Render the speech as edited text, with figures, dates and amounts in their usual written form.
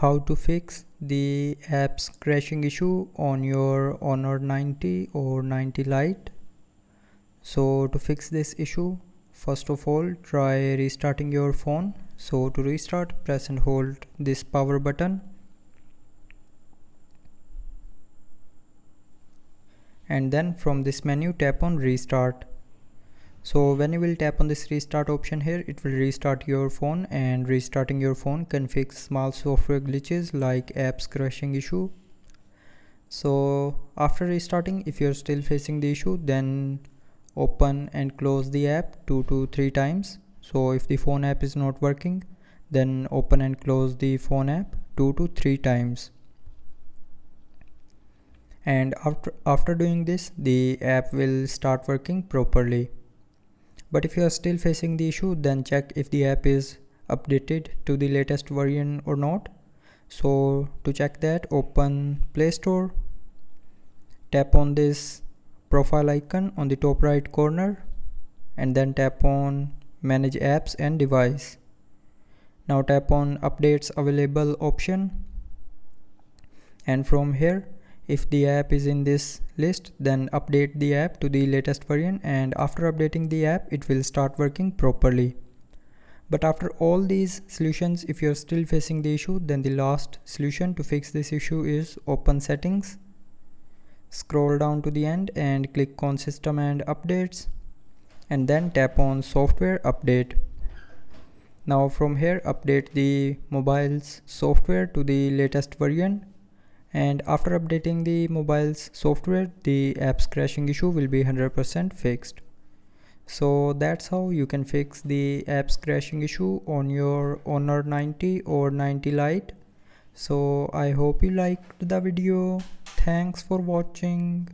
how to fix the app's crashing issue on your Honor 90 or 90 Lite. So to fix this issue, first of all try restarting your phone. So to restart, press and hold this power button, and then from this menu tap on restart. So when you will tap on this restart option here, it will restart your phone, and restarting your phone can fix small software glitches like apps crashing issue. So after restarting, if you're still facing the issue, then open and close the app 2 to 3 times. So if the phone app is not working, then open and close the phone app 2 to 3 times. And after doing this, the app will start working properly. But if you are still facing the issue, then check if the app is updated to the latest version or not. So to check that, open Play Store, tap on this profile icon on the top right corner, and then tap on Manage Apps and Device. Now tap on Updates Available option, and from here, if the app is in this list, then update the app to the latest version, and after updating the app, it will start working properly. But after all these solutions, if you're still facing the issue, then the last solution to fix this issue is open Settings, scroll down to the end and click on System and Updates, and then tap on Software Update. Now from here, update the mobile's software to the latest version, and after updating the mobile's software, the app's crashing issue will be 100% fixed. So that's how you can fix the app's crashing issue on your Honor 90 or 90 Lite. So I hope you liked the video. Thanks for watching.